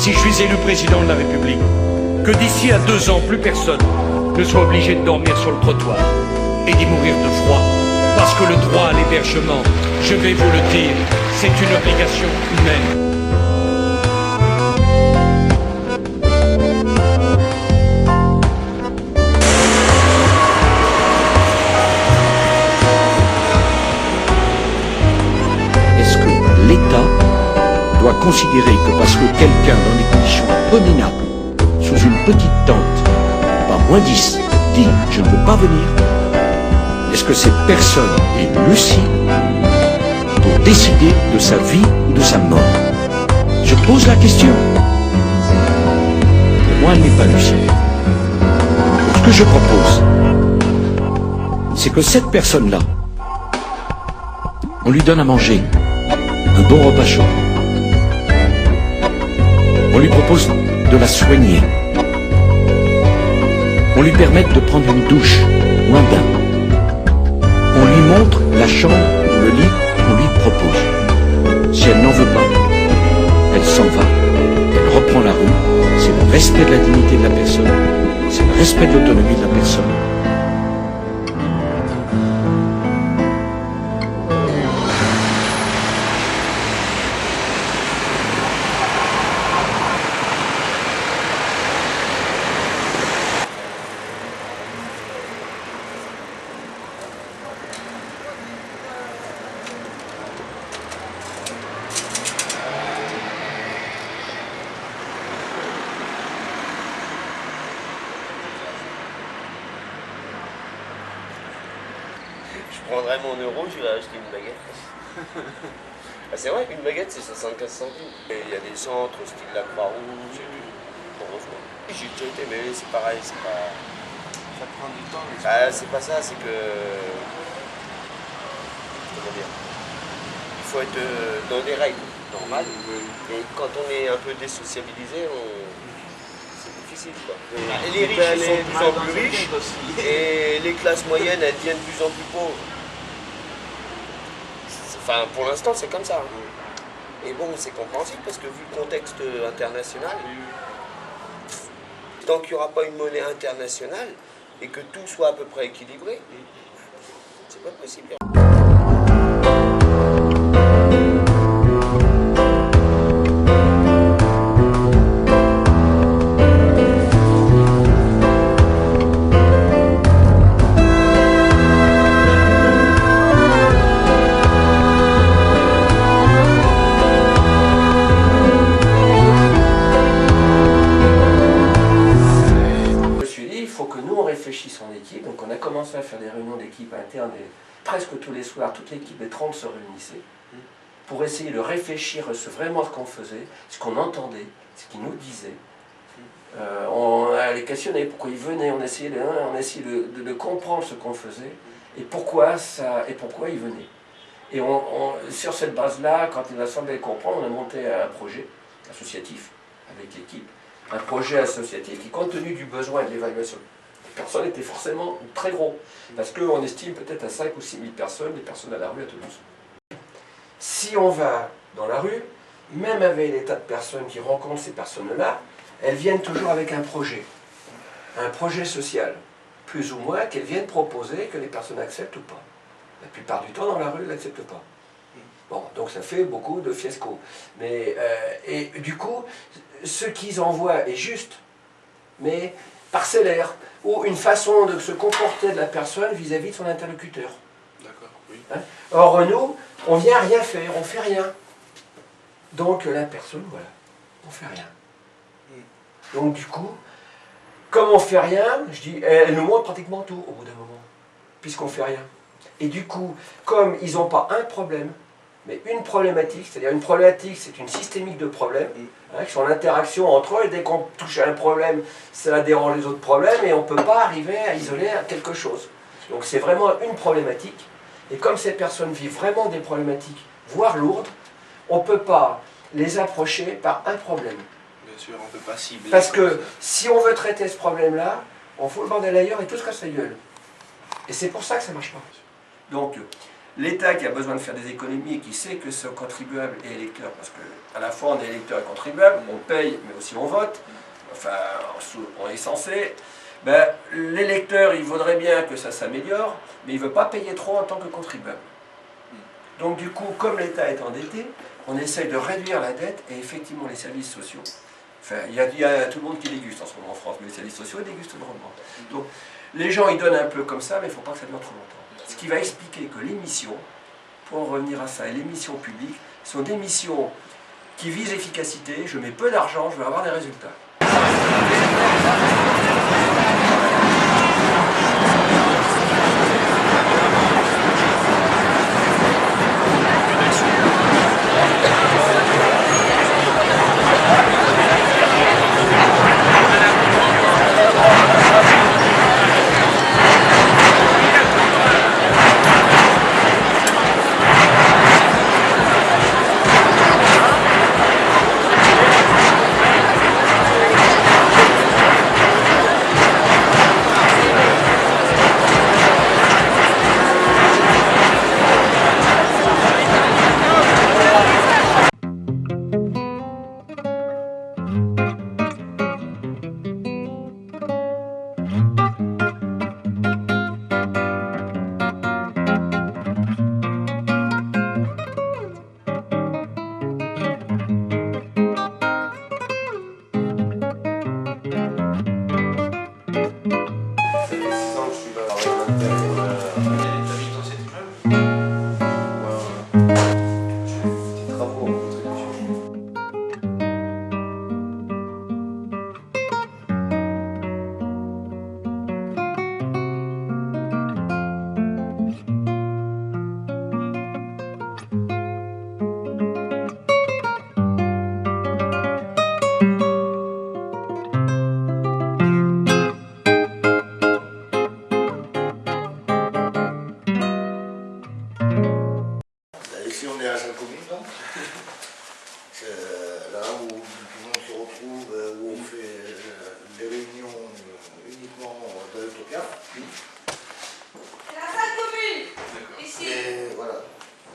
si je suis élu président de la République, que d'ici à 2 ans, plus personne ne soit obligé de dormir sur le trottoir et d'y mourir de froid. Parce que le droit à l'hébergement, je vais vous le dire, c'est une obligation humaine. Est-ce que l'État doit considérer que parce que quelqu'un dans des conditions abominables, sous une petite tente, par -10, dit « je ne veux pas venir », est-ce que cette personne est lucide pour décider de sa vie ou de sa mort? Je pose la question. Pour moi, elle n'est pas lucide. Ce que je propose, c'est que cette personne-là, on lui donne à manger un bon repas chaud. On lui propose de la soigner. On lui permet de prendre une douche ou un bain. On lui montre la chambre ou le lit qu'on lui propose. Si elle n'en veut pas, elle s'en va. Elle reprend la rue. C'est le respect de la dignité de la personne. C'est le respect de l'autonomie de la personne. Je prendrais mon euro, je vais acheter une baguette. Ah, c'est vrai qu'une baguette c'est 75 centimes. Et il y a des centres style la Croix-Rouge et tout. Heureusement. J'ai déjà été, mais c'est pareil, c'est pas. Ça prend du temps. Mais Ah, c'est pas ça, c'est que. Comment dire? Il faut être dans des règles normales. Et quand on est un peu désociabilisé, c'est difficile quoi. Et les riches ils sont de plus en plus riches et les classes moyennes elles deviennent de plus en plus pauvres. Enfin pour l'instant c'est comme ça. Et bon c'est compréhensible parce que vu le contexte international, tant qu'il n'y aura pas une monnaie internationale et que tout soit à peu près équilibré, c'est pas possible. En équipe, donc on a commencé à faire des réunions d'équipe internes et presque tous les soirs, toute l'équipe des 30 se réunissait pour essayer de réfléchir à vraiment ce qu'on faisait, ce qu'on entendait, ce qu'ils nous disaient. On les questionnait, pourquoi ils venaient, on essayait de comprendre ce qu'on faisait et pourquoi ils venaient. Et sur cette base-là, quand il a semblé comprendre, on a monté un projet associatif avec l'équipe, un projet associatif qui, compte tenu du besoin de l'évaluation, personnes était forcément très gros, parce qu'on estime peut-être à 5 ou 6 000 personnes, des personnes à la rue à Toulouse. Si on va dans la rue, même avec les tas de personnes qui rencontrent ces personnes-là, elles viennent toujours avec un projet social, plus ou moins, qu'elles viennent proposer, que les personnes acceptent ou pas. La plupart du temps, dans la rue, elles n'acceptent pas. Bon, donc ça fait beaucoup de fiasco. Mais, et du coup, ce qu'ils envoient est juste, mais parcellaire, ou une façon de se comporter de la personne vis-à-vis de son interlocuteur. D'accord, oui. Hein? Or, nous, on vient rien faire, on fait rien. Donc, la personne, voilà, on fait rien. Donc, du coup, comme on fait rien, je dis, elle nous montre pratiquement tout au bout d'un moment, puisqu'on fait rien. Et du coup, comme ils n'ont pas un problème, mais une problématique, c'est-à-dire une problématique, c'est une systémique de problèmes, qui sont en interaction entre eux, et dès qu'on touche à un problème, ça dérange les autres problèmes, et on ne peut pas arriver à isoler quelque chose. Donc c'est vraiment une problématique, et comme ces personnes vivent vraiment des problématiques, voire lourdes, on ne peut pas les approcher par un problème. Bien sûr, on ne peut pas cibler. Parce que si on veut traiter ce problème-là, on fout le bordel ailleurs et tout se casse la gueule. Et c'est pour ça que ça ne marche pas. Donc, l'État qui a besoin de faire des économies et qui sait que c'est contribuable et électeur, parce qu'à la fois on est électeur et contribuable, on paye mais aussi on vote, enfin on est censé, ben, l'électeur il vaudrait bien que ça s'améliore, mais il ne veut pas payer trop en tant que contribuable. Donc du coup, comme l'État est endetté, on essaye de réduire la dette et effectivement les services sociaux. Enfin, il y a tout le monde qui déguste en ce moment en France, mais les services sociaux ils dégustent drôlement. Donc les gens ils donnent un peu comme ça, mais il ne faut pas que ça dure trop longtemps. Ce qui va expliquer que les missions, pour en revenir à ça, et les missions publiques sont des missions qui visent l'efficacité. Je mets peu d'argent, je veux avoir des résultats. Ici on est à Sainte-Commune, donc. C'est là où tout le monde se retrouve, où on fait des réunions uniquement dans l'Utopia. C'est la salle commune. Ici. Et voilà,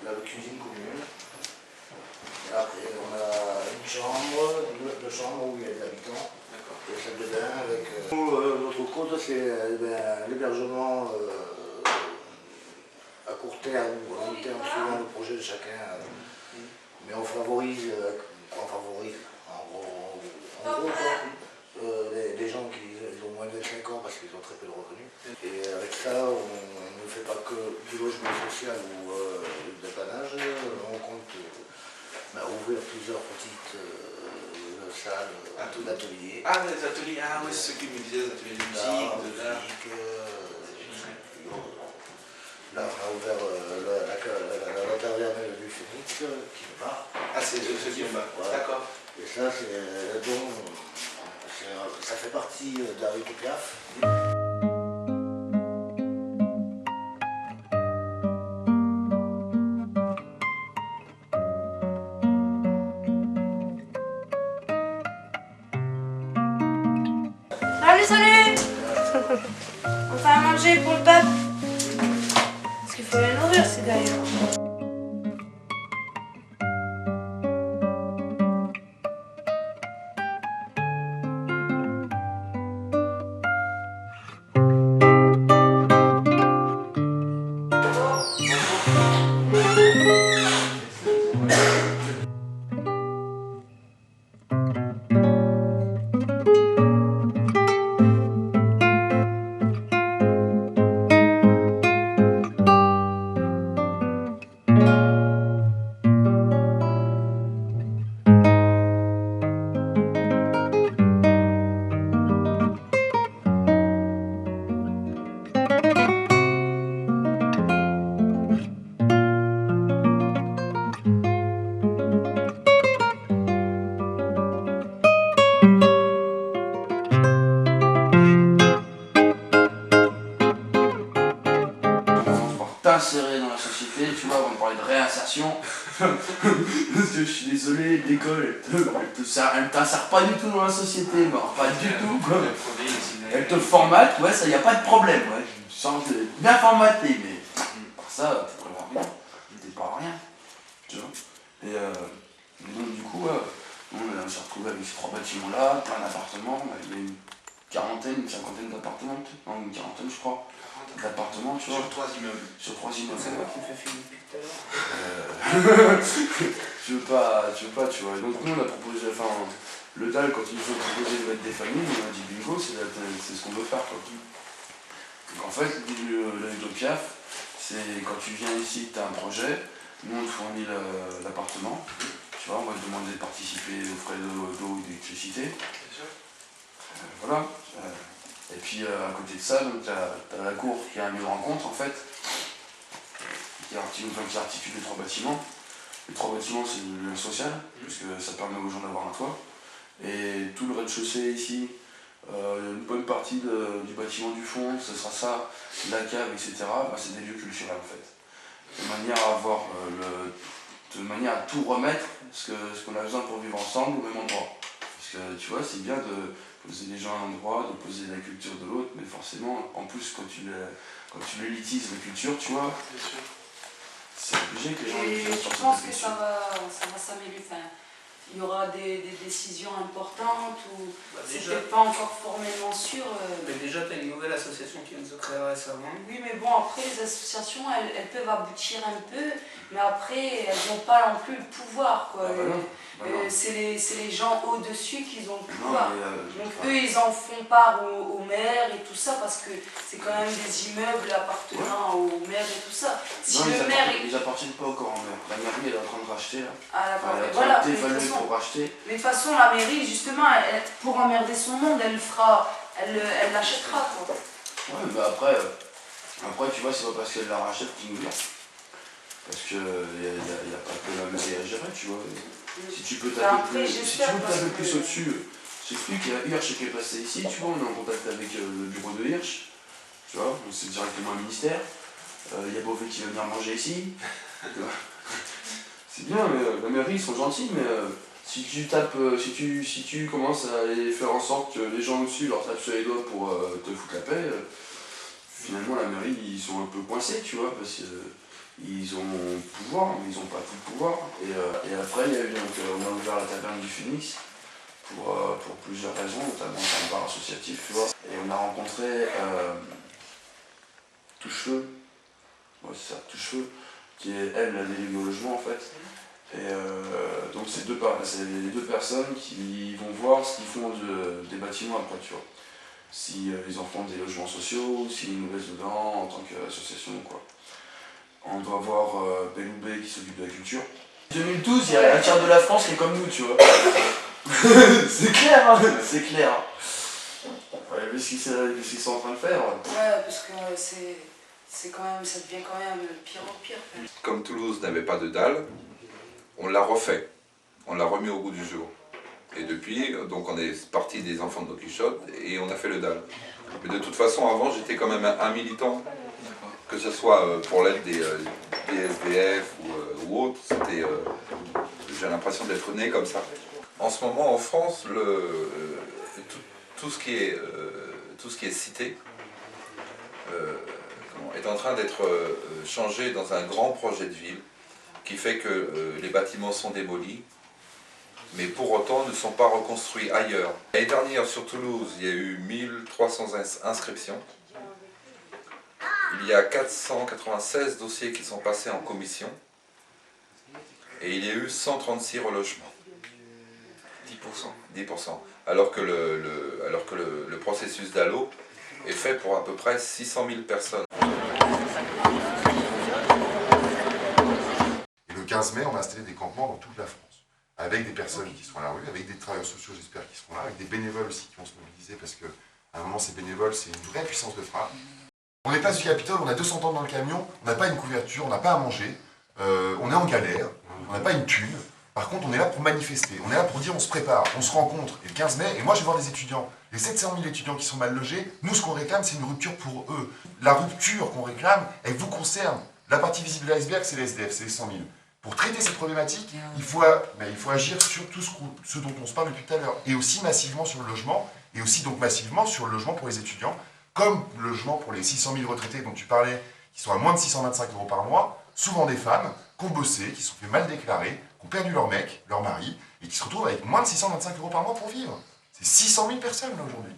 la cuisine commune. Et après on a une chambre, deux chambres où il y a des habitants. Et salle de bain avec... notre cause c'est l'hébergement à court terme ou à long terme suivant le projet de chacun. Mais on favorise, en gros les gens qui ont moins de 25 ans parce qu'ils ont très peu de revenus. Et avec ça, on ne fait pas que du logement social ou du dépannage, on compte ouvrir plusieurs petites salles d'ateliers. Ah, les ateliers, ah oui, c'est ce qui me disait, les ateliers de musique, de l'art. Là, on a ouvert la taverne du Phénix qui est bas. Ah, c'est ceux qui ont bas. Voilà. D'accord. Et ça, ça fait partie de la rue du Piaf. Salut, salut. On fait à manger pour le peuple. Parce qu'il faut les nourrir, ces gars-là. T'insérer dans la société, tu vois, on parlait de réinsertion. Parce que je suis désolé, l'école, elle t'insère pas du tout dans la société, pas du tout, quoi. Elle te formate, ouais, ça y a pas de problème, ouais. Je sens bien formaté, mais pour ça, tu pourrais voir rien, on n'était pas à rien, tu vois. Et donc du coup, on s'est retrouvé avec ces 3 bâtiments-là, plein d'appartements, il y avait une quarantaine, une cinquantaine d'appartements, non, une quarantaine je crois, d'appartements, tu vois. Sur 3 immeubles. Sur 3 immeubles. C'est moi qui me fais filmer depuis tout à l'heure. Tu veux pas, tu vois. Donc nous on a proposé, enfin, le DAL quand il nous a proposé de mettre des familles, on a dit bingo, c'est ce qu'on veut faire, quoi. Donc en fait, l'œil de Piaf, c'est quand tu viens ici, tu as un projet, nous on te fournit l'appartement, tu vois, on va te demander de participer aux frais d'eau et d'électricité. Voilà. Et puis à côté de ça, tu as la cour qui a un lieu de rencontre en fait, qui articule les 3 bâtiments. Les 3 bâtiments, c'est le lien social, puisque ça permet aux gens d'avoir un toit. Et tout le rez-de-chaussée ici, une bonne partie du bâtiment du fond, ce sera ça, la cave, etc. Bah, c'est des lieux culturels en fait. De manière à avoir de manière à tout remettre ce qu'on a besoin pour vivre ensemble au même endroit. Parce que tu vois, c'est bien de poser les gens à un endroit, de poser la culture de l'autre, mais forcément, en plus quand tu l'élitises la culture, tu vois, c'est obligé que les gens Et je pense que ça va s'améliorer. Enfin, il y aura des décisions importantes ou c'est peut-être pas encore formellement sûr. Mais déjà, tu as une nouvelle association qui vient de se créer récemment. Oui, mais bon, après, les associations, elles peuvent aboutir un peu, mais après, elles n'ont pas non plus le pouvoir, quoi. C'est les gens au-dessus qui ont le pouvoir. Donc eux, ils en font part au maire et tout ça, parce que c'est quand même des immeubles appartenant au maire et tout ça. Si non, le maire... ils appartiennent pas encore au maire. La mairie, elle est en train de racheter, là. Ah d'accord, Elle est en voilà. train d'évaluer pour racheter. Mais de toute façon, la mairie, justement, pour emmerder son monde, elle l'achètera, quoi. Ouais, mais après, tu vois, c'est pas parce qu'elle la rachète qu'il nous vient. Parce qu'il n'y a pas que la mairie à gérer, tu vois. Si tu peux taper plus au-dessus, j'explique, il y a Hirsch qui est passé ici, tu vois, on est en contact avec le bureau de Hirsch, tu vois, c'est directement un ministère. Il y a Beauvais qui va venir manger ici. C'est bien, mais la mairie, ils sont gentils, mais si tu commences à aller faire en sorte que les gens au-dessus leur tapent sur les doigts pour te foutre la paix, finalement la mairie, ils sont un peu coincés, tu vois, parce qu'ils ont le pouvoir, mais ils n'ont pas tout le pouvoir. Et après, il y a eu, donc, on a ouvert la taverne du Phénix pour plusieurs raisons, notamment un bar associatif, tu vois. Et on a rencontré Touchefeu, c'est ça, Touchefeu, qui est elle la déléguée au logement en fait. Et donc c'est les 2 personnes qui vont voir ce qu'ils font des bâtiments après, tu vois. Si les enfants des logements sociaux, s'ils nous laissent dedans en tant qu'association ou quoi. On doit voir Beloubé qui s'occupe de la culture. En 2012, il y a un tiers de la France qui est comme nous, tu vois. C'est clair, hein, c'est clair. Ouais, mais ce qu'ils sont en train de faire. Ouais, parce que c'est quand même, ça devient quand même pire en pire. Comme Toulouse n'avait pas de dalle, on l'a refait. On l'a remis au goût du jour. Et depuis, donc on est parti des enfants de Don Quichotte et on a fait le dalle. Mais de toute façon, avant, j'étais quand même un militant. Que ce soit pour l'aide des SDF ou autres, j'ai l'impression d'être né comme ça. En ce moment, en France, tout ce qui est cité est en train d'être changé dans un grand projet de ville qui fait que les bâtiments sont démolis, mais pour autant ne sont pas reconstruits ailleurs. L'année dernière, sur Toulouse, il y a eu 1300 inscriptions. Il y a 496 dossiers qui sont passés en commission et il y a eu 136 relogements. 10%. Alors que le processus d'ALLO est fait pour à peu près 600 000 personnes. Et le 15 mai, on a installé des campements dans toute la France, avec des personnes qui seront à la rue, avec des travailleurs sociaux, j'espère, qui seront là, avec des bénévoles aussi qui vont se mobiliser, parce qu'à un moment, ces bénévoles, c'est une vraie puissance de frappe. On est place du Capitole, on a 200 tonnes dans le camion, on n'a pas une couverture, on n'a pas à manger, on est en galère, on n'a pas une thune. Par contre, on est là pour manifester, on est là pour dire on se prépare, on se rencontre. Et le 15 mai, et moi je vais voir des étudiants, les 700 000 étudiants qui sont mal logés, nous ce qu'on réclame c'est une rupture pour eux. La rupture qu'on réclame, elle vous concerne. La partie visible de l'iceberg, c'est les SDF, c'est les 100 000. Pour traiter ces problématiques, il faut agir sur tout ce dont on se parle depuis tout à l'heure. Et aussi massivement sur le logement, et aussi donc massivement sur le logement pour les étudiants, comme le logement pour les 600 000 retraités dont tu parlais, qui sont à moins de 625 € par mois. souvent des femmes, qui ont bossé, qui se sont fait mal déclarer, qui ont perdu leur mec, leur mari, et qui se retrouvent avec moins de 625 € par mois pour vivre. C'est 600 000 personnes là aujourd'hui.